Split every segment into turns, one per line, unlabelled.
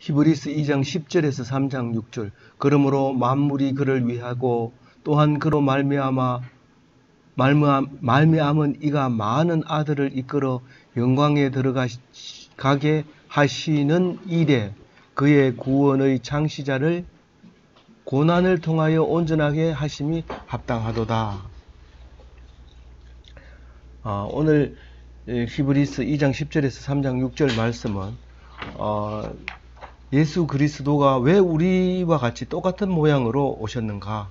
히브리서 2장 10절에서 3장 6절. 그러므로 만물이 그를 위하고 또한 그로 말미암은 이가 많은 아들을 이끌어 영광에 들어가게 하시는 일에 그의 구원의 창시자를 고난을 통하여 온전하게 하심이 합당하도다. 오늘 히브리서 2장 10절에서 3장 6절 말씀은 예수 그리스도가 왜 우리와 같이 똑같은 모양으로 오셨는가?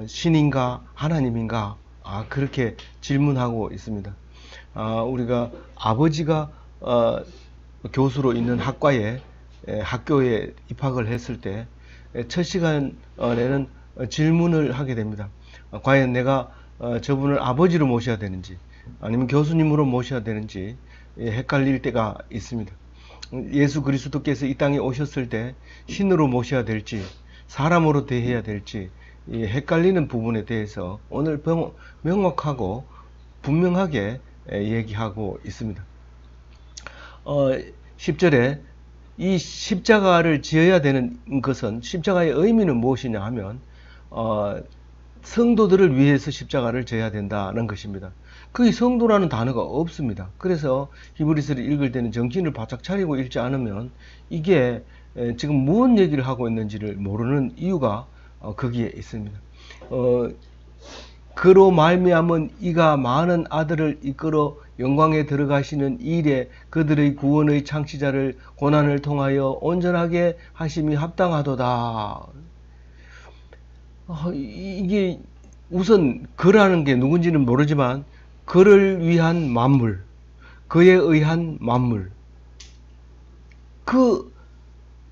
신인가 하나님인가? 그렇게 질문하고 있습니다. 우리가 아버지가 교수로 있는 학교에 입학을 했을 때 첫 시간에는 질문을 하게 됩니다. 과연 내가 저분을 아버지로 모셔야 되는지 아니면 교수님으로 모셔야 되는지 헷갈릴 때가 있습니다. 예수 그리스도께서 이 땅에 오셨을 때 신으로 모셔야 될지 사람으로 대해야 될지 헷갈리는 부분에 대해서 오늘 명확하고 분명하게 얘기하고 있습니다. 10절에 이 십자가를 지어야 되는 것은 십자가의 의미는 무엇이냐 하면 성도들을 위해서 십자가를 져야 된다는 것입니다. 거기 성도라는 단어가 없습니다. 그래서 히브리서를 읽을 때는 정신을 바짝 차리고 읽지 않으면 이게 지금 무슨 얘기를 하고 있는지를 모르는 이유가 거기에 있습니다. 그로 말미암은 이가 많은 아들을 이끌어 영광에 들어가시는 일에 그들의 구원의 창시자를 고난을 통하여 온전하게 하심이 합당하도다. 이게 우선 그라는 게 누군지는 모르지만 그를 위한 만물, 그에 의한 만물, 그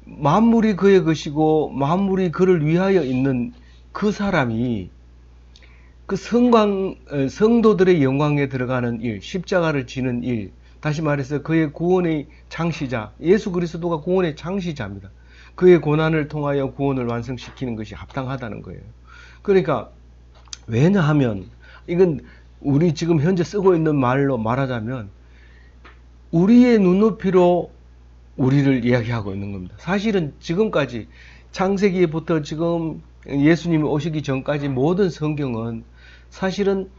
만물이 그의 것이고 만물이 그를 위하여 있는 그 사람이 그 성도들의 영광에 들어가는 일, 십자가를 지는 일, 다시 말해서 그의 구원의 창시자, 예수 그리스도가 구원의 창시자입니다. 그의 고난을 통하여 구원을 완성시키는 것이 합당하다는 거예요. 그러니까 왜냐하면 이건 우리 지금 현재 쓰고 있는 말로 말하자면 우리의 눈높이로 우리를 이야기하고 있는 겁니다. 사실은 지금까지 창세기부터 지금 예수님이 오시기 전까지 모든 성경은 사실은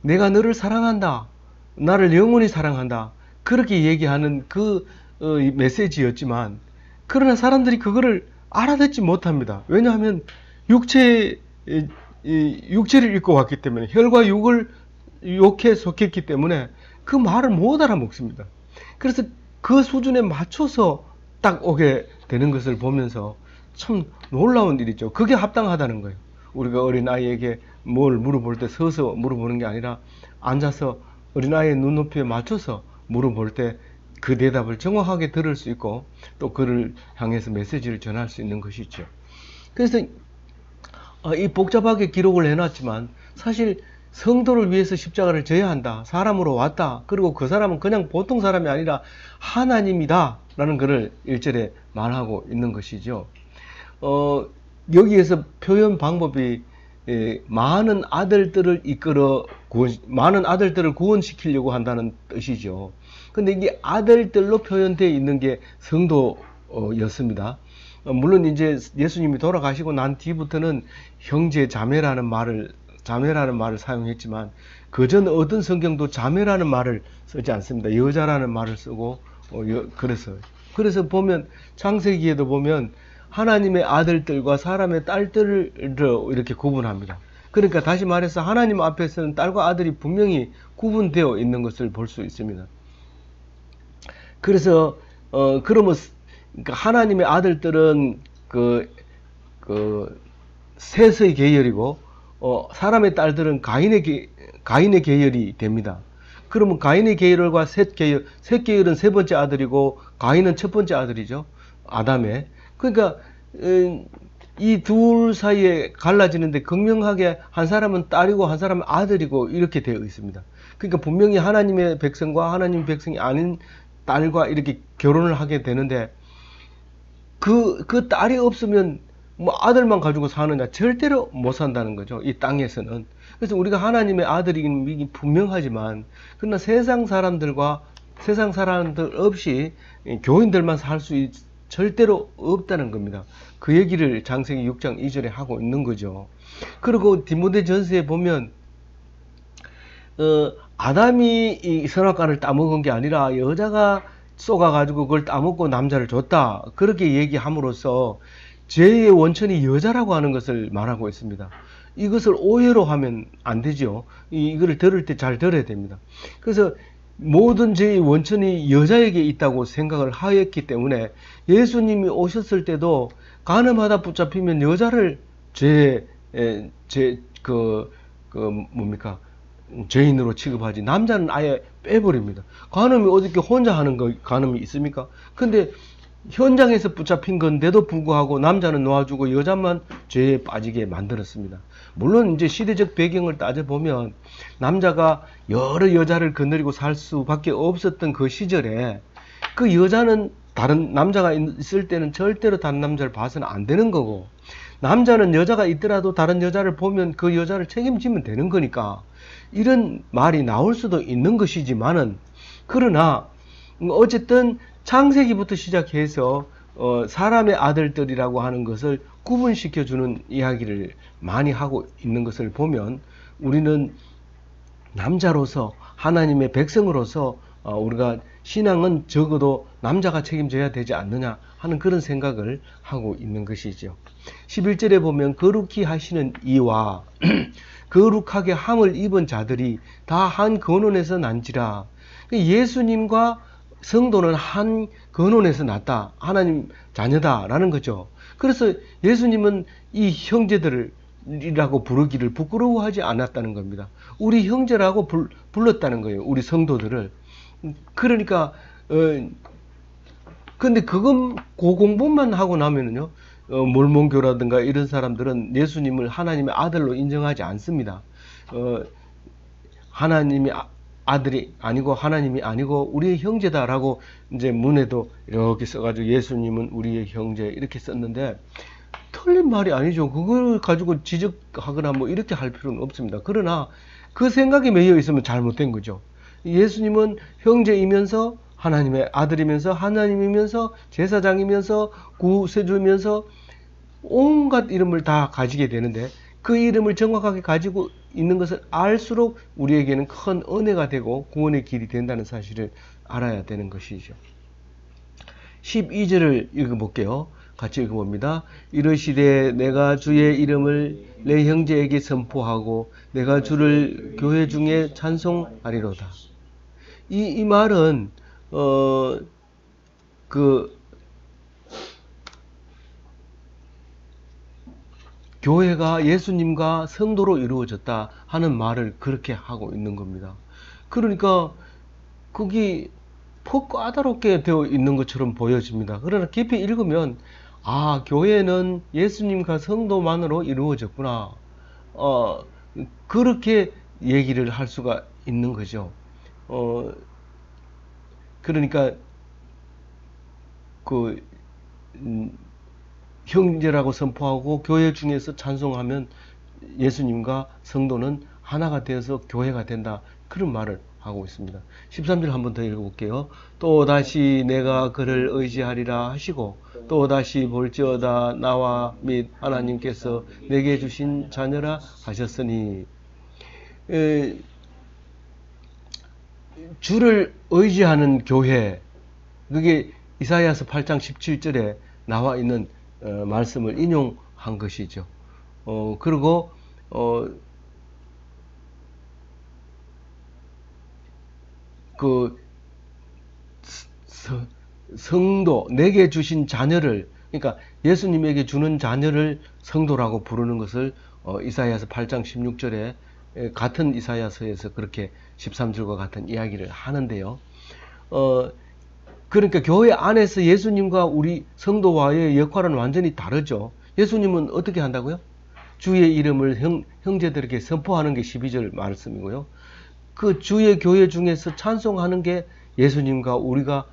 내가 너를 사랑한다, 나를 영원히 사랑한다, 그렇게 얘기하는 그 메시지였지만 그러나 사람들이 그거를 알아듣지 못합니다. 왜냐하면 육체를 입고 왔기 때문에 혈과 육을 욕해 속했기 때문에 그 말을 못 알아먹습니다. 그래서 그 수준에 맞춰서 딱 오게 되는 것을 보면서 참 놀라운 일이죠. 그게 합당하다는 거예요. 우리가 어린아이에게 뭘 물어볼 때 서서 물어보는 게 아니라 앉아서 어린아이의 눈높이에 맞춰서 물어볼 때 그 대답을 정확하게 들을 수 있고 또 그를 향해서 메시지를 전할 수 있는 것이죠. 그래서 이 복잡하게 기록을 해놨지만 사실 성도를 위해서 십자가를 져야 한다. 사람으로 왔다. 그리고 그 사람은 그냥 보통 사람이 아니라 하나님이다. 라는 것을 1절에 말하고 있는 것이죠. 여기에서 표현 방법이 많은 아들들을 많은 아들들을 구원시키려고 한다는 뜻이죠. 근데 이게 아들들로 표현되어 있는 게 성도였습니다. 물론 이제 예수님이 돌아가시고 난 뒤부터는 형제 자매라는 말을 사용했지만 그전 어떤 성경도 자매라는 말을 쓰지 않습니다. 여자라는 말을 쓰고 그래서 보면 창세기에도 보면 하나님의 아들들과 사람의 딸들을 이렇게 구분합니다. 그러니까 다시 말해서 하나님 앞에서는 딸과 아들이 분명히 구분되어 있는 것을 볼 수 있습니다. 그래서 그러면 하나님의 아들들은 셋의 계열이고 사람의 딸들은 가인의 계열이 됩니다. 그러면 가인의 계열과 셋 계열은 세 번째 아들이고 가인은 첫 번째 아들이죠. 아담의. 그러니까 이 둘 사이에 갈라지는데 극명하게 한 사람은 딸이고 한 사람은 아들이고 이렇게 되어 있습니다. 그러니까 분명히 하나님의 백성과 하나님의 백성이 아닌 딸과 이렇게 결혼을 하게 되는데 그 딸이 없으면 뭐 아들만 가지고 사느냐? 절대로 못 산다는 거죠. 이 땅에서는. 그래서 우리가 하나님의 아들이긴 분명하지만 그러나 세상 사람들 없이 교인들만 살 수 절대로 없다는 겁니다. 그 얘기를 창세기 6장 2절에 하고 있는 거죠. 그리고 디모데전서에 보면 아담이 이 선악과를 따먹은 게 아니라 여자가 쏘가가지고 그걸 따먹고 남자를 줬다. 그렇게 얘기함으로써 죄의 원천이 여자라고 하는 것을 말하고 있습니다. 이것을 오해로 하면 안 되죠. 이거를 들을 때 잘 들어야 됩니다. 그래서 모든 죄의 원천이 여자에게 있다고 생각을 하였기 때문에 예수님이 오셨을 때도 간음하다 붙잡히면 여자를 죄인으로 취급하지, 남자는 아예 빼버립니다. 간음이 어떻게 혼자 하는 간음이 있습니까? 근데 현장에서 붙잡힌 건데도 불구하고 남자는 놓아주고 여자만 죄에 빠지게 만들었습니다. 물론 이제 시대적 배경을 따져보면 남자가 여러 여자를 거느리고 살 수밖에 없었던 그 시절에 그 여자는 다른 남자가 있을 때는 절대로 다른 남자를 봐서는 안 되는 거고, 남자는 여자가 있더라도 다른 여자를 보면 그 여자를 책임지면 되는 거니까 이런 말이 나올 수도 있는 것이지만은, 그러나 어쨌든 창세기부터 시작해서 사람의 아들들이라고 하는 것을 구분시켜주는 이야기를 많이 하고 있는 것을 보면 우리는 남자로서 하나님의 백성으로서 우리가 신앙은 적어도 남자가 책임져야 되지 않느냐 하는 그런 생각을 하고 있는 것이죠. 11절에 보면 거룩히 하시는 이와 거룩하게 함을 입은 자들이 다 한 근원에서 난지라. 예수님과 성도는 한 근원에서 났다. 하나님 자녀다라는 거죠. 그래서 예수님은 이 형제들이라고 부르기를 부끄러워하지 않았다는 겁니다. 우리 형제라고 불렀다는 거예요. 우리 성도들을. 그러니까 근데 그건 공부만 하고 나면은요, 몰몬교라든가 이런 사람들은 예수님을 하나님의 아들로 인정하지 않습니다. 하나님의 아들이 아니고 하나님이 아니고 우리의 형제다라고 이제 문에도 이렇게 써가지고 예수님은 우리의 형제 이렇게 썼는데 틀린 말이 아니죠. 그걸 가지고 지적하거나 뭐 이렇게 할 필요는 없습니다. 그러나 그 생각에 매여 있으면 잘못된 거죠. 예수님은 형제이면서 하나님의 아들이면서 하나님이면서 제사장이면서 구세주이면서 온갖 이름을 다 가지게 되는데, 그 이름을 정확하게 가지고 있는 것을 알수록 우리에게는 큰 은혜가 되고 구원의 길이 된다는 사실을 알아야 되는 것이죠. 12절을 읽어볼게요. 같이 읽어봅니다. 이르시되 내가 주의 이름을 내 형제에게 선포하고 내가 주를 교회 중에 찬송하리로다. 이 말은 교회가 예수님과 성도로 이루어졌다 하는 말을 그렇게 하고 있는 겁니다. 그러니까 그게 퍽 까다롭게 되어 있는 것처럼 보여집니다. 그러나 깊이 읽으면 교회는 예수님과 성도만으로 이루어졌구나, 그렇게 얘기를 할 수가 있는 거죠. 그러니까 형제라고 선포하고 교회 중에서 찬송하면 예수님과 성도는 하나가 되어서 교회가 된다, 그런 말을 하고 있습니다. 13절 한번 더 읽어볼게요. 또다시 내가 그를 의지하리라 하시고 또다시 볼지어다 나와 및 하나님께서 내게 주신 자녀라 하셨으니, 주를 의지하는 교회, 그게 이사야서 8장 17절에 나와 있는 말씀을 인용한 것이죠. 그리고 성도, 내게 주신 자녀를, 그러니까 예수님에게 주는 자녀를 성도라고 부르는 것을 이사야서 8장 16절에 같은 이사야서에서 그렇게 13절과 같은 이야기를 하는데요. 그러니까 교회 안에서 예수님과 우리 성도와의 역할은 완전히 다르죠. 예수님은 어떻게 한다고요? 주의 이름을 형제들에게 선포하는 게 12절 말씀이고요. 그 주의 교회 중에서 찬송하는 게 예수님과 우리가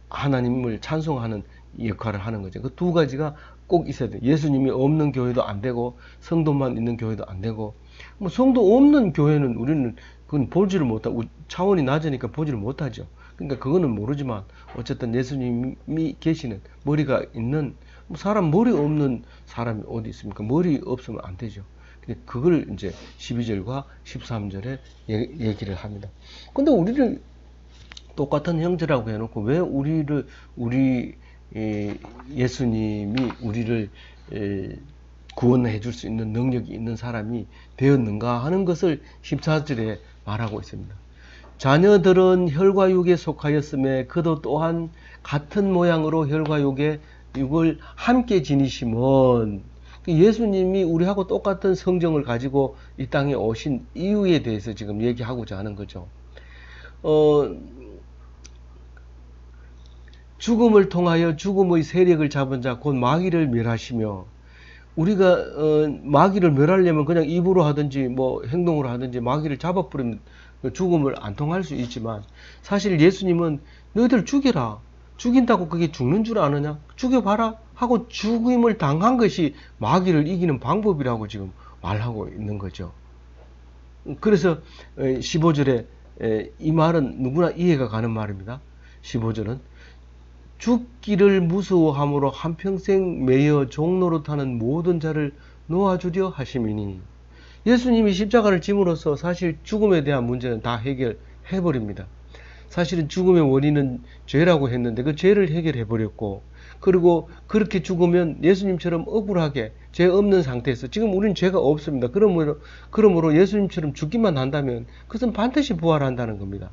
하나님을 찬송하는 역할을 하는 거죠. 그 두 가지가 꼭 있어야 돼요. 예수님이 없는 교회도 안 되고 성도만 있는 교회도 안 되고, 뭐 성도 없는 교회는 우리는 그건 보지를 못하고 차원이 낮으니까 보지를 못하죠. 그러니까 그거는 모르지만 어쨌든 예수님이 계시는 머리가 있는 사람 머리 없는 사람이 어디 있습니까? 머리 없으면 안 되죠. 근데 그걸 이제 12절과 13절에 얘기를 합니다. 근데 우리를 똑같은 형제라고 해놓고 왜 우리 예수님이 우리를 구원해 줄 수 있는 능력이 있는 사람이 되었는가 하는 것을 14절에 말하고 있습니다. 자녀들은 혈과 육에 속하였음에 그도 또한 같은 모양으로 혈과 육을 함께 지니심은, 예수님이 우리하고 똑같은 성정을 가지고 이 땅에 오신 이유에 대해서 지금 얘기하고자 하는 거죠. 죽음을 통하여 죽음의 세력을 잡은 자 곧 마귀를 멸하시며, 우리가 마귀를 멸하려면 그냥 입으로 하든지 뭐 행동으로 하든지 마귀를 잡아버리면 죽음을 안 통할 수 있지만, 사실 예수님은 너희들 죽여라, 죽인다고 그게 죽는 줄 아느냐, 죽여봐라 하고 죽임을 당한 것이 마귀를 이기는 방법이라고 지금 말하고 있는 거죠. 그래서 15절에 이 말은 누구나 이해가 가는 말입니다. 15절은 죽기를 무서워함으로 한평생 매여 종노릇하는 모든 자를 놓아주려 하심이니, 예수님이 십자가를 짐으로써 사실 죽음에 대한 문제는 다 해결해버립니다. 사실은 죽음의 원인은 죄라고 했는데 그 죄를 해결해버렸고, 그리고 그렇게 죽으면 예수님처럼 억울하게 죄 없는 상태에서, 지금 우리는 죄가 없습니다. 그러므로 예수님처럼 죽기만 한다면 그것은 반드시 부활한다는 겁니다.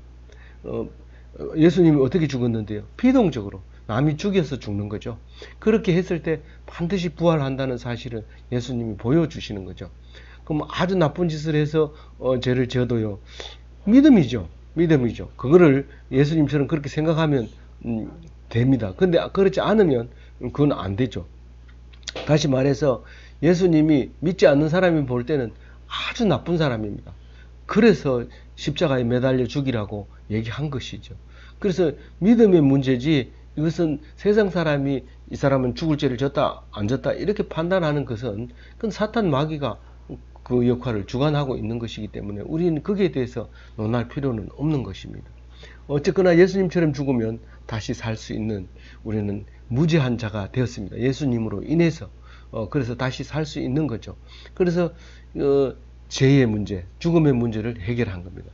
예수님이 어떻게 죽었는데요? 피동적으로 남이 죽여서 죽는 거죠. 그렇게 했을 때 반드시 부활한다는 사실을 예수님이 보여주시는 거죠. 그럼 아주 나쁜 짓을 해서 죄를 지어도요, 믿음이죠. 그거를 예수님처럼 그렇게 생각하면 됩니다. 근데 그렇지 않으면 그건 안 되죠. 다시 말해서 예수님이 믿지 않는 사람이 볼 때는 아주 나쁜 사람입니다. 그래서 십자가에 매달려 죽이라고 얘기한 것이죠. 그래서 믿음의 문제지, 이것은 세상 사람이 이 사람은 죽을 죄를 졌다 안 졌다 이렇게 판단하는 것은 그건 사탄 마귀가 그 역할을 주관하고 있는 것이기 때문에 우리는 거기에 대해서 논할 필요는 없는 것입니다. 어쨌거나 예수님처럼 죽으면 다시 살 수 있는, 우리는 무죄한 자가 되었습니다. 예수님으로 인해서. 그래서 다시 살 수 있는 거죠. 그래서 죄의 문제, 죽음의 문제를 해결한 겁니다.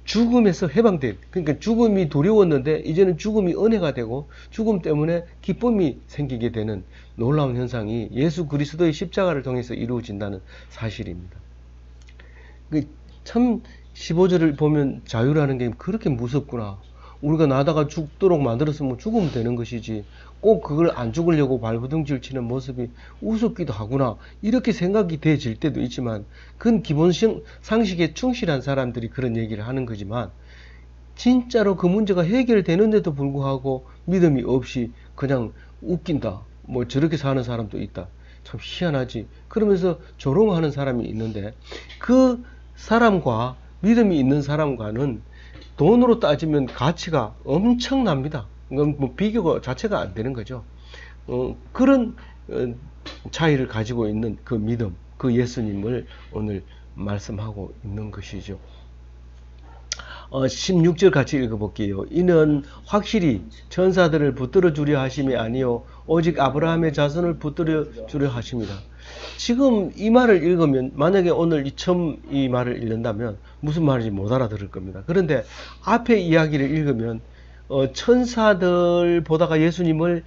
죽음에서 해방된, 그러니까 죽음이 두려웠는데 이제는 죽음이 은혜가 되고 죽음 때문에 기쁨이 생기게 되는 놀라운 현상이 예수 그리스도의 십자가를 통해서 이루어진다는 사실입니다. 참 15절을 보면 자유라는 게 그렇게 무섭구나. 우리가 나다가 죽도록 만들었으면 죽으면 되는 것이지 꼭 그걸 안 죽으려고 발버둥질 치는 모습이 우습기도 하구나, 이렇게 생각이 돼질 때도 있지만, 그건 기본 상식에 충실한 사람들이 그런 얘기를 하는 거지만, 진짜로 그 문제가 해결되는데도 불구하고 믿음이 없이 그냥 웃긴다, 뭐 저렇게 사는 사람도 있다, 참 희한하지, 그러면서 조롱하는 사람이 있는데, 그 사람과 믿음이 있는 사람과는 돈으로 따지면 가치가 엄청납니다. 뭐 비교 자체가 안 되는 거죠. 그런 차이를 가지고 있는 그 믿음, 그 예수님을 오늘 말씀하고 있는 것이죠. 16절 같이 읽어볼게요. 이는 확실히 천사들을 붙들어 주려 하심이 아니요 오직 아브라함의 자손을 붙들어 주려 하심이라. 지금 이 말을 읽으면, 만약에 오늘 처음 이 말을 읽는다면 무슨 말인지 못 알아들을 겁니다. 그런데 앞에 이야기를 읽으면 천사들보다가 예수님을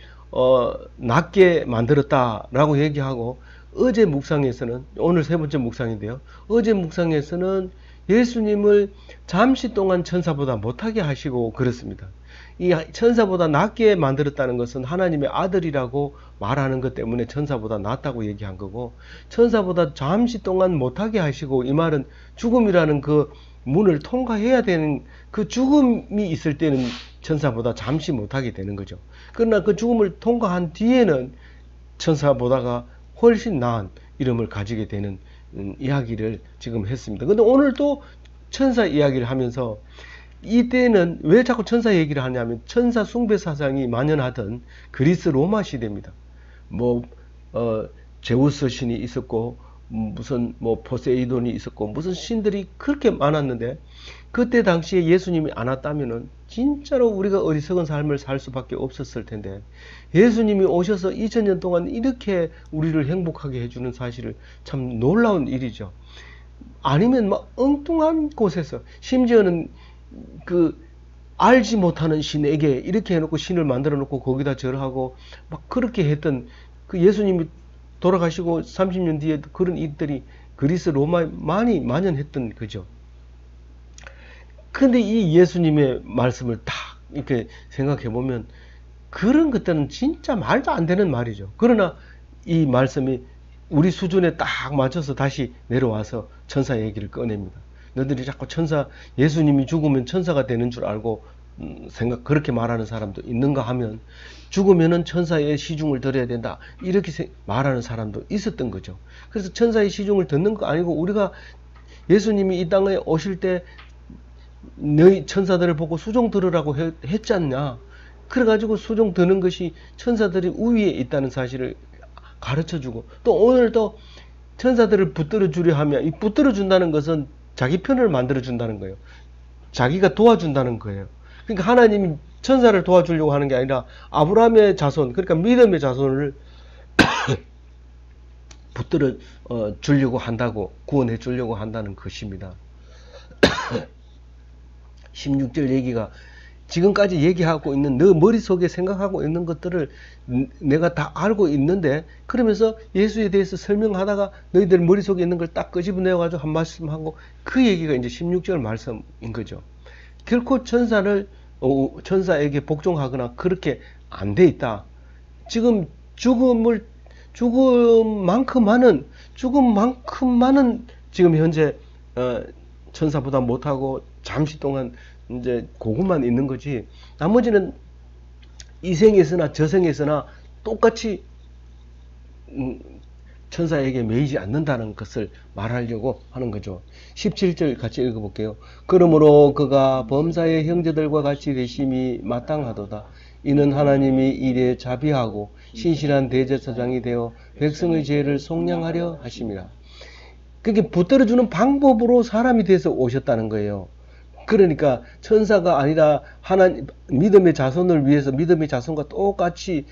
낮게 만들었다라고 얘기하고, 어제 묵상에서는, 오늘 세 번째 묵상인데요, 어제 묵상에서는 예수님을 잠시 동안 천사보다 못하게 하시고 그렇습니다. 이 천사보다 낮게 만들었다는 것은 하나님의 아들이라고 말하는 것 때문에 천사보다 낫다고 얘기한 거고, 천사보다 잠시 동안 못하게 하시고, 이 말은 죽음이라는 그 문을 통과해야 되는 그 죽음이 있을 때는 천사보다 잠시 못하게 되는 거죠. 그러나 그 죽음을 통과한 뒤에는 천사보다가 훨씬 나은 이름을 가지게 되는 이야기를 지금 했습니다. 근데 오늘 또 천사 이야기를 하면서, 이때는 왜 자꾸 천사 얘기를 하냐면, 천사 숭배 사상이 만연하던 그리스 로마 시대입니다. 제우스 신이 있었고, 무슨 뭐 포세이돈이 있었고 무슨 신들이 그렇게 많았는데 그때 당시에 예수님이 안 왔다면은 진짜로 우리가 어리석은 삶을 살 수밖에 없었을 텐데 예수님이 오셔서 2000년 동안 이렇게 우리를 행복하게 해주는 사실을 참 놀라운 일이죠. 아니면 막 엉뚱한 곳에서 심지어는 그 알지 못하는 신에게 이렇게 해놓고 신을 만들어 놓고 거기다 절하고 막 그렇게 했던 그 예수님이 돌아가시고 30년 뒤에 그런 일들이 그리스 로마에 많이 만연했던 거죠. 근데 이 예수님의 말씀을 딱 이렇게 생각해 보면 그런 것들은 진짜 말도 안 되는 말이죠. 그러나 이 말씀이 우리 수준에 딱 맞춰서 다시 내려와서 천사 얘기를 꺼냅니다. 너희들이 자꾸 천사, 예수님이 죽으면 천사가 되는 줄 알고 그렇게 말하는 사람도 있는가 하면 죽으면은 천사의 시중을 들어야 된다 이렇게 말하는 사람도 있었던 거죠. 그래서 천사의 시중을 듣는 거 아니고 우리가 예수님이 이 땅에 오실 때 너희 천사들을 보고 수종 들으라고 했지 않냐. 그래가지고 수종 드는 것이 천사들이 우위에 있다는 사실을 가르쳐주고 또 오늘도 천사들을 붙들어 주려 하면 이 붙들어 준다는 것은 자기 편을 만들어 준다는 거예요. 자기가 도와준다는 거예요. 그러니까 하나님이 천사를 도와주려고 하는 게 아니라 아브라함의 자손, 그러니까 믿음의 자손을 붙들어 주려고 한다고, 구원해 주려고 한다는 것입니다. 16절 얘기가 지금까지 얘기하고 있는 너 머릿속에 생각하고 있는 것들을 내가 다 알고 있는데 그러면서 예수에 대해서 설명하다가 너희들 머릿속에 있는 걸 딱 끄집어내어 가지고 한 말씀 하고 그 얘기가 이제 16절 말씀인 거죠. 결코 천사에게 복종하거나 그렇게 안 돼 있다. 지금 죽음만큼 많은 지금 현재 천사보다 못하고 잠시 동안 이제 그것만 있는 거지 나머지는 이생에서나 저생에서나 똑같이 천사에게 매이지 않는다는 것을 말하려고 하는 거죠. 17절 같이 읽어볼게요. 그러므로 그가 범사의 형제들과 같이 되심이 마땅하도다. 이는 하나님이 이래 자비하고 신실한 대제사장이 되어 백성의 죄를 속량하려 하심이라. 그게 붙들어주는 방법으로 사람이 돼서 오셨다는 거예요. 그러니까 천사가 아니라 하나님 믿음의 자손을 위해서 믿음의 자손과 똑같이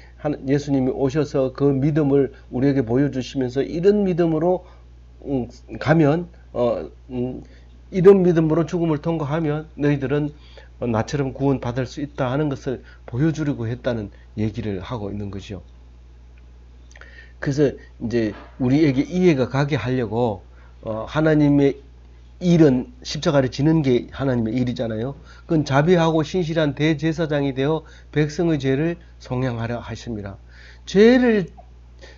예수님이 오셔서 그 믿음을 우리에게 보여주시면서 이런 믿음으로 가면 이런 믿음으로 죽음을 통과하면 너희들은 나처럼 구원 받을 수 있다 하는 것을 보여주려고 했다는 얘기를 하고 있는 것이죠. 그래서 이제 우리에게 이해가 가게 하려고 하나님의 일은 십자가를 지는 게 하나님의 일이잖아요. 그건 자비하고 신실한 대제사장이 되어 백성의 죄를 속량하려 하십니다. 죄를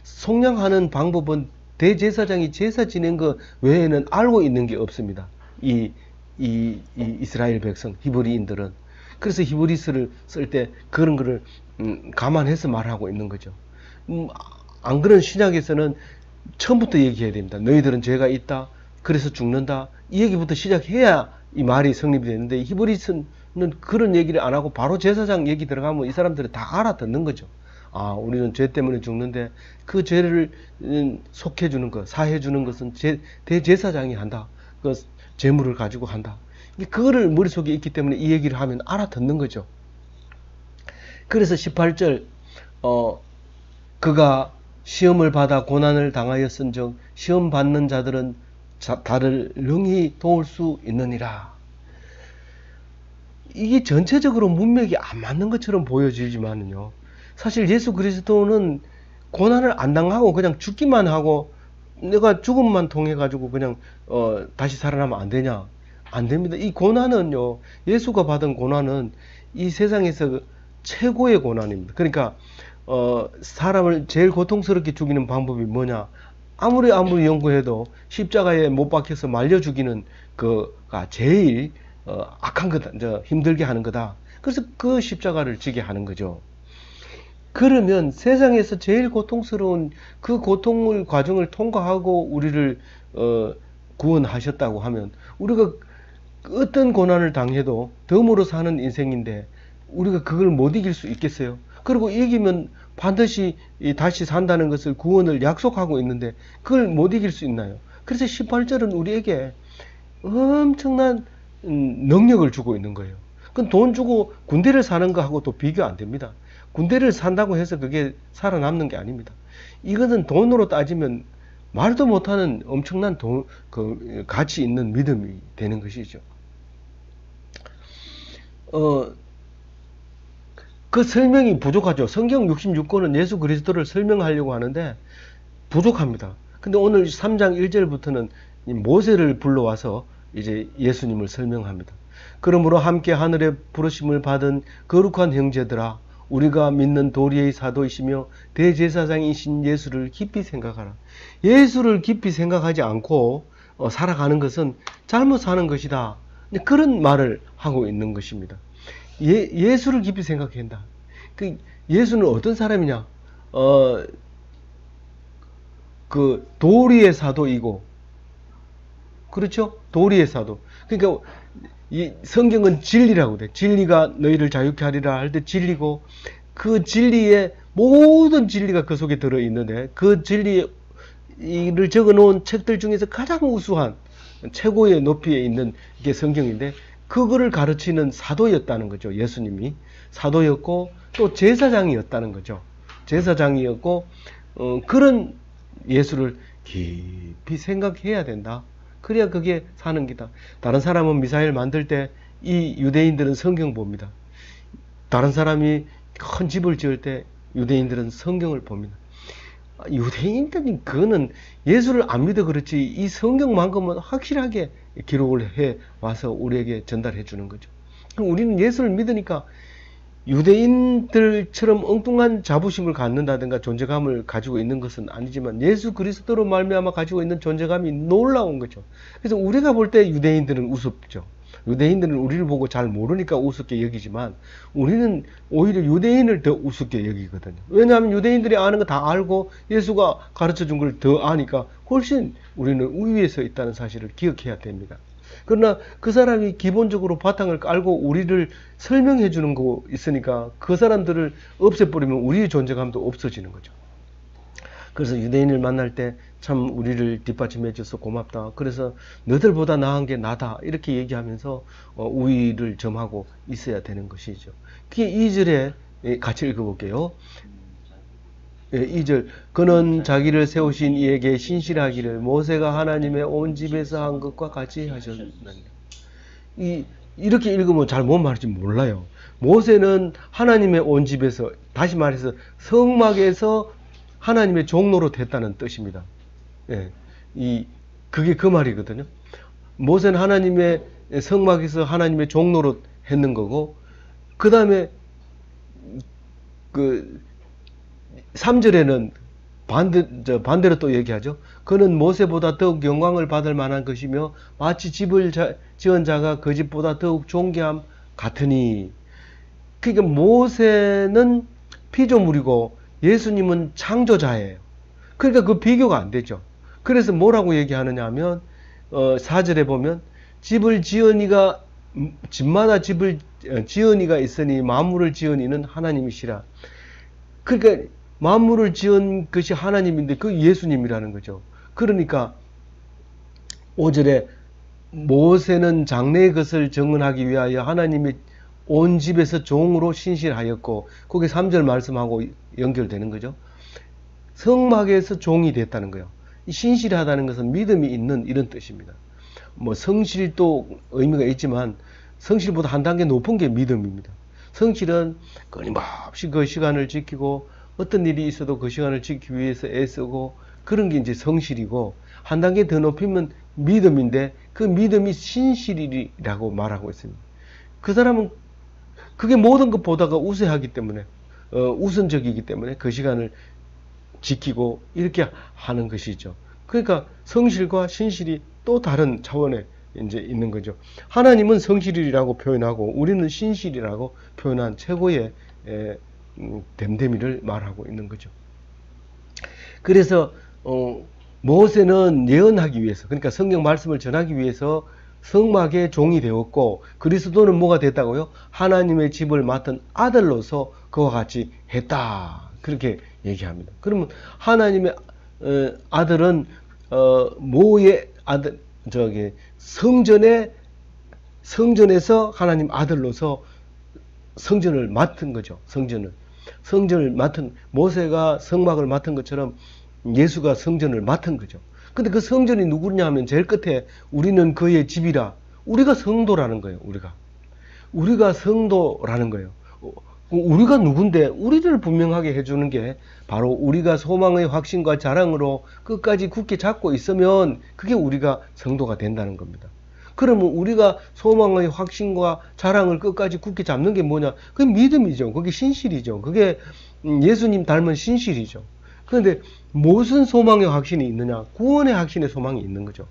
속량하는 방법은 대제사장이 제사 지낸 것 외에는 알고 있는 게 없습니다. 이 이스라엘 백성, 히브리인들은. 그래서 히브리서를 쓸 때 그런 거를 감안해서 말하고 있는 거죠. 안 그런 신약에서는 처음부터 얘기해야 됩니다. 너희들은 죄가 있다. 그래서 죽는다. 이 얘기부터 시작해야 이 말이 성립이 되는데 히브리서는 그런 얘기를 안 하고 바로 제사장 얘기 들어가면 이 사람들은 다 알아듣는 거죠. 아, 우리는 죄 때문에 죽는데 그 죄를 속해주는 것, 사해주는 것은 대제사장이 한다. 그 재물을 가지고 한다. 그거를 머릿속에 있기 때문에 이 얘기를 하면 알아듣는 거죠. 그래서 18절 그가 시험을 받아 고난을 당하였은즉 시험 받는 자들은 다를 능히 도울 수 있느니라. 이게 전체적으로 문맥이 안 맞는 것처럼 보여지지만요. 사실 예수 그리스도는 고난을 안 당하고 그냥 죽기만 하고 내가 죽음만 통해 가지고 그냥 다시 살아나면 안 되냐? 안 됩니다. 이 고난은요. 예수가 받은 고난은 이 세상에서 최고의 고난입니다. 그러니까 사람을 제일 고통스럽게 죽이는 방법이 뭐냐? 아무리 연구해도 십자가에 못 박혀서 말려 죽이는 그가 제일 악한 거다. 힘들게 하는 거다. 그래서 그 십자가를 지게 하는 거죠. 그러면 세상에서 제일 고통스러운 그 고통의 과정을 통과하고 우리를 구원하셨다고 하면 우리가 어떤 고난을 당해도 덤으로 사는 인생인데 우리가 그걸 못 이길 수 있겠어요? 그리고 이기면 반드시 다시 산다는 것을 구원을 약속하고 있는데 그걸 못 이길 수 있나요? 그래서 18절은 우리에게 엄청난 능력을 주고 있는 거예요. 그건 돈 주고 군대를 사는 거하고 또 비교 안 됩니다. 군대를 산다고 해서 그게 살아남는 게 아닙니다. 이것은 돈으로 따지면 말도 못하는 엄청난 가치 있는 믿음이 되는 것이죠. 그 설명이 부족하죠. 성경 66권은 예수 그리스도를 설명하려고 하는데 부족합니다. 근데 오늘 3장 1절부터는 모세를 불러와서 이제 예수님을 설명합니다. 그러므로 함께 하늘의 부르심을 받은 거룩한 형제들아, 우리가 믿는 도리의 사도이시며 대제사장이신 예수를 깊이 생각하라. 예수를 깊이 생각하지 않고 살아가는 것은 잘못 사는 것이다. 그런 말을 하고 있는 것입니다. 예수를 깊이 생각해야 한다. 예수는 어떤 사람이냐? 그 도리의 사도이고, 그렇죠? 도리의 사도. 그러니까 이 성경은 진리라고 돼. 진리가 너희를 자유케 하리라 할 때 진리고, 그 진리의 모든 진리가 그 속에 들어 있는데, 그 진리를 적어 놓은 책들 중에서 가장 우수한 최고의 높이에 있는 게 성경인데, 그거를 가르치는 사도였다는 거죠. 예수님이 사도였고 또 제사장이었다는 거죠. 제사장이었고 그런 예수를 깊이 생각해야 된다. 그래야 그게 사는 기다. 다른 사람은 미사일 만들 때 이 유대인들은 성경 봅니다. 다른 사람이 큰 집을 지을 때 유대인들은 성경을 봅니다. 유대인들은 그거는 예수를 안 믿어 그렇지 이 성경만큼은 확실하게 기록을 해 와서 우리에게 전달해 주는 거죠. 그럼 우리는 예수를 믿으니까 유대인들처럼 엉뚱한 자부심을 갖는다든가 존재감을 가지고 있는 것은 아니지만 예수 그리스도로 말미암아 가지고 있는 존재감이 놀라운 거죠. 그래서 우리가 볼 때 유대인들은 우습죠. 유대인들은 우리를 보고 잘 모르니까 우습게 여기지만 우리는 오히려 유대인을 더 우습게 여기거든요. 왜냐하면 유대인들이 아는 거 다 알고 예수가 가르쳐 준 걸 더 아니까 훨씬 우리는 우위에 서 있다는 사실을 기억해야 됩니다. 그러나 그 사람이 기본적으로 바탕을 깔고 우리를 설명해 주는 거 있으니까 그 사람들을 없애버리면 우리의 존재감도 없어지는 거죠. 그래서 유대인을 만날 때 참 우리를 뒷받침해 줘서 고맙다. 그래서 너들보다 나은 게 나다. 이렇게 얘기하면서 우위를 점하고 있어야 되는 것이죠. 그게 2절에 같이 읽어볼게요. 2절 그는 자기를 세우신 이에게 신실하기를 모세가 하나님의 온 집에서 한 것과 같이 하셨느니라. 이렇게 읽으면 잘 뭔 말인지 몰라요. 모세는 하나님의 온 집에서, 다시 말해서 성막에서 하나님의 종로로 됐다는 뜻입니다. 예, 그게 그 말이거든요. 모세는 하나님의 성막에서 하나님의 종로로 했는 거고, 그 다음에 그 3절에는 반대로 또 얘기하죠. 그는 모세보다 더욱 영광을 받을 만한 것이며 마치 집을 지은 자가 그 집보다 더욱 존귀함 같으니. 그러니까 모세는 피조물이고 예수님은 창조자예요. 그러니까 그 비교가 안 되죠. 그래서 뭐라고 얘기하느냐 하면 4절에 보면 집을 지은 집마다 집을 지은 이가 있으니 만물을 지은 이는 하나님이시라. 그러니까 만물을 지은 것이 하나님인데 그 예수님이라는 거죠. 그러니까 5절에 모세는 장래의 것을 정언하기 위하여 하나님의 온 집에서 종으로 신실하였고, 거기 3절 말씀하고 연결되는 거죠. 성막에서 종이 됐다는 거예요. 신실하다는 것은 믿음이 있는 이런 뜻입니다. 뭐 성실도 의미가 있지만 성실보다 한 단계 높은 게 믿음입니다. 성실은 끊임없이 그 시간을 지키고 어떤 일이 있어도 그 시간을 지키기 위해서 애쓰고 그런 게 이제 성실이고, 한 단계 더 높이면 믿음인데 그 믿음이 신실이라고 말하고 있습니다. 그 사람은 그게 모든 것보다가 우세하기 때문에 우선적이기 때문에 그 시간을 지키고 이렇게 하는 것이죠. 그러니까 성실과 신실이 또 다른 차원에 이제 있는 거죠. 하나님은 성실이라고 표현하고 우리는 신실이라고 표현한 최고의 됨됨이를 말하고 있는 거죠. 그래서 모세는 예언하기 위해서, 그러니까 성경 말씀을 전하기 위해서 성막의 종이 되었고, 그리스도는 뭐가 됐다고요? 하나님의 집을 맡은 아들로서 그와 같이 했다. 그렇게 얘기합니다. 그러면 하나님의 아들은 모의 아들, 성전에서 하나님 아들로서 성전을 맡은 거죠. 성전을 맡은, 모세가 성막을 맡은 것처럼 예수가 성전을 맡은 거죠. 근데 그 성전이 누구냐 하면 제일 끝에 우리는 그의 집이라. 우리가 성도라는 거예요. 우리가 성도라는 거예요. 우리가 누군데? 우리를 분명하게 해주는 게 바로 우리가 소망의 확신과 자랑으로 끝까지 굳게 잡고 있으면 그게 우리가 성도가 된다는 겁니다. 그러면 우리가 소망의 확신과 자랑을 끝까지 굳게 잡는 게 뭐냐? 그게 믿음이죠. 그게 신실이죠. 그게 예수님 닮은 신실이죠. 그런데 무슨 소망의 확신이 있느냐? 구원의 확신의 소망이 있는 거죠.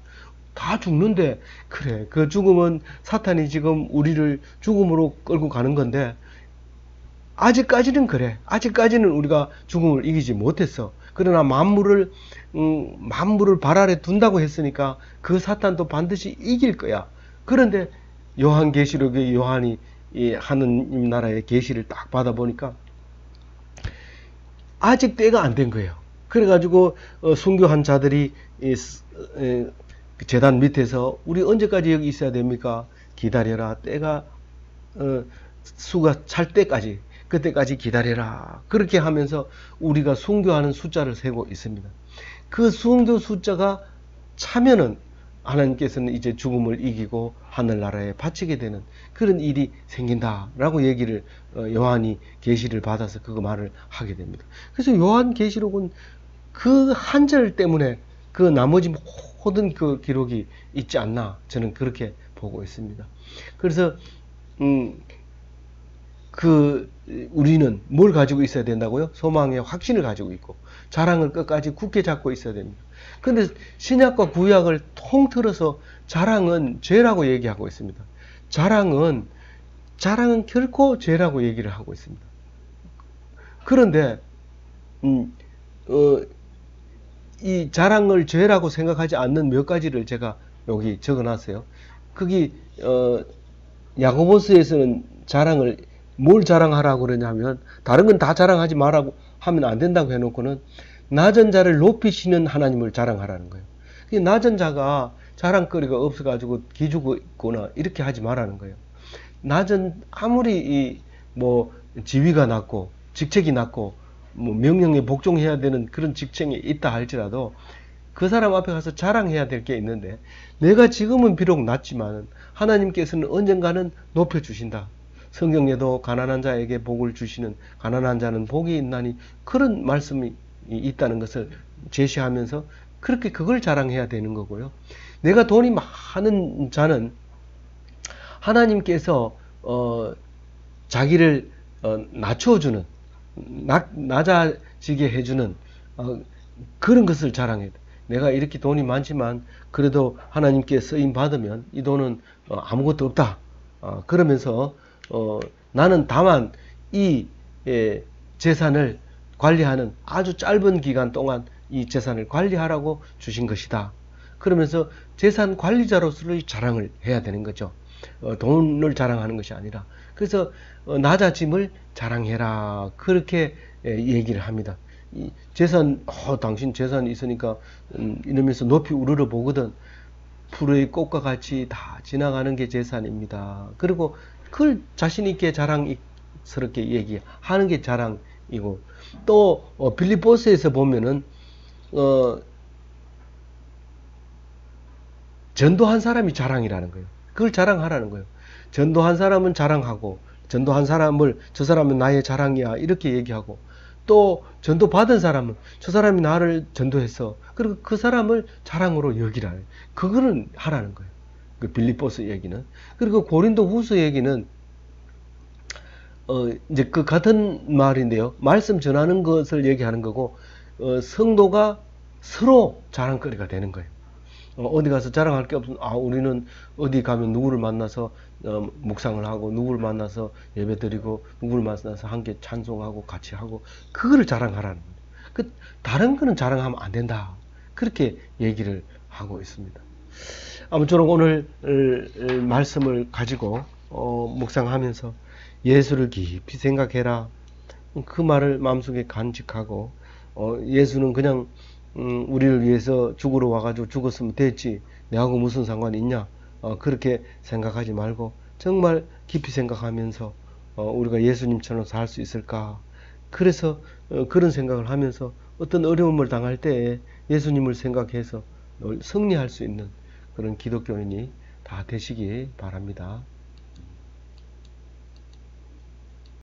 다 죽는데, 그래, 그 죽음은 사탄이 지금 우리를 죽음으로 끌고 가는 건데, 아직까지는 그래. 아직까지는 우리가 죽음을 이기지 못했어. 그러나 만물을 발 아래 둔다고 했으니까 그 사탄도 반드시 이길 거야. 그런데 요한계시록의 요한이 이 하느님 나라의 계시를 딱 받아보니까 아직 때가 안 된 거예요. 그래가지고 순교한 자들이 제단 밑에서 우리 언제까지 여기 있어야 됩니까? 기다려라. 때가 수가 찰 때까지, 그때까지 기다려라. 그렇게 하면서 우리가 순교하는 숫자를 세고 있습니다. 그 순교 숫자가 차면은 하나님께서는 이제 죽음을 이기고 하늘나라에 바치게 되는 그런 일이 생긴다라고 얘기를 요한이 계시를 받아서 그 말을 하게 됩니다. 그래서 요한 계시록은 그 한 절 때문에 그 나머지 모든 그 기록이 있지 않나 저는 그렇게 보고 있습니다. 그래서 우리는 뭘 가지고 있어야 된다고요? 소망의 확신을 가지고 있고 자랑을 끝까지 굳게 잡고 있어야 됩니다. 그런데 신약과 구약을 통틀어서 자랑은 죄라고 얘기하고 있습니다. 자랑은 결코 죄라고 얘기를 하고 있습니다. 그런데 이 자랑을 죄라고 생각하지 않는 몇 가지를 제가 여기 적어놨어요. 거기 야고보서에서는 자랑을 뭘 자랑하라고 그러냐면 다른 건 다 자랑하지 말라고 하면 안 된다고 해놓고는 낮은 자를 높이시는 하나님을 자랑하라는 거예요. 낮은 자가 자랑거리가 없어가지고 기죽고 있거나 이렇게 하지 말라는 거예요. 아무리 지위가 낮고 직책이 낮고 명령에 복종해야 되는 그런 직책이 있다 할지라도 그 사람 앞에 가서 자랑해야 될 게 있는데 내가 지금은 비록 낮지만 하나님께서는 언젠가는 높여주신다. 성경에도 가난한 자에게 복을 주시는 가난한 자는 복이 있나니 그런 말씀이 있다는 것을 제시하면서 그렇게 그걸 자랑해야 되는 거고요. 내가 돈이 많은 자는 하나님께서 자기를 낮춰주는 낮아지게 해주는 그런 것을 자랑해야 돼. 내가 이렇게 돈이 많지만 그래도 하나님께 쓰임 받으면 이 돈은 아무것도 없다. 그러면서 나는 다만 이 재산을 관리하는 아주 짧은 기간 동안 이 재산을 관리하라고 주신 것이다. 그러면서 재산 관리자로서의 자랑을 해야 되는 거죠. 돈을 자랑하는 것이 아니라. 그래서 낮아짐을 자랑해라. 그렇게 얘기를 합니다. 당신 재산이 있으니까 이러면서 높이 우러러 보거든. 풀의 꽃과 같이 다 지나가는 게 재산입니다. 그리고 그걸 자신있게 자랑스럽게 얘기하는 게 자랑이고, 또 빌립보서에서 보면은 전도한 사람이 자랑이라는 거예요. 그걸 자랑하라는 거예요. 전도한 사람은 자랑하고, 전도한 사람을 저 사람은 나의 자랑이야 이렇게 얘기하고, 또 전도 받은 사람은 저 사람이 나를 전도했어. 그리고 그 사람을 자랑으로 여기라. 그거는 하라는 거예요. 그 빌립보서 얘기는. 그리고 고린도 후서 얘기는 이제 그 같은 말인데요. 말씀 전하는 것을 얘기하는 거고, 성도가 서로 자랑거리가 되는 거예요. 어디 가서 자랑할 게 없으면, 우리는 어디 가면 누구를 만나서 묵상을 하고, 누구를 만나서 예배 드리고, 누구를 만나서 함께 찬송하고 같이 하고, 그거를 자랑하라는 거예요. 다른 거는 자랑하면 안 된다. 그렇게 얘기를 하고 있습니다. 아무쪼록 오늘 말씀을 가지고 묵상하면서 예수를 깊이 생각해라. 그 말을 마음속에 간직하고 예수는 그냥 우리를 위해서 죽으러 와가지고 죽었으면 됐지 내하고 무슨 상관이 있냐 그렇게 생각하지 말고 정말 깊이 생각하면서 우리가 예수님처럼 살 수 있을까 그래서 그런 생각을 하면서 어떤 어려움을 당할 때 예수님을 생각해서 늘 승리할 수 있는 그런 기독교인이 다 되시기 바랍니다.